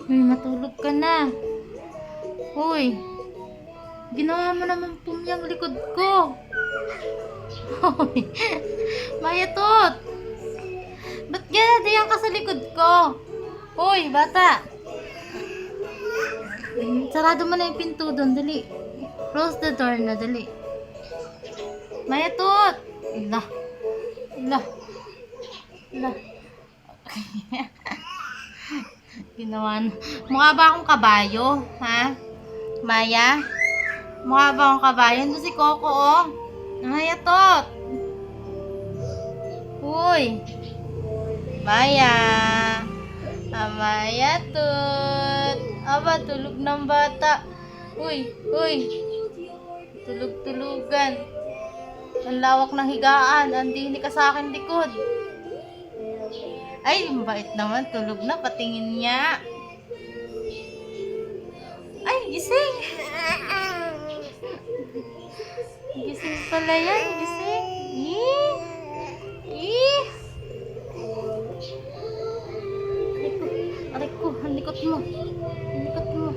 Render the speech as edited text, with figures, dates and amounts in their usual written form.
Uy, matulog ka na. Uy, ginawa mo naman pumiyang likod ko. Uy, Mayatot! Ba't ganyan ka sa likod ko? Uy, bata! Sarado mo na yung pinto doon, dali. Close the door na, dali. Mayatot! Ila. Ila. Ila. Ginawa na. Mukha ba akong kabayo? Ha? Maya? Mukha ba akong kabayo? Ito si Coco, oh. Mayatot! Uy! Maya! Mayatot! Aba, tulog ng bata. Uy! Uy! Tulog-tulugan. Ang lawak ng higaan. Andini ka sa akin likod. Ay, mabait naman. Tulog na. Patingin niya. Ay, gising. Gising pala yan. Gising. Ih. Ih. Aray ko. Ang likot mo. Ang likot mo.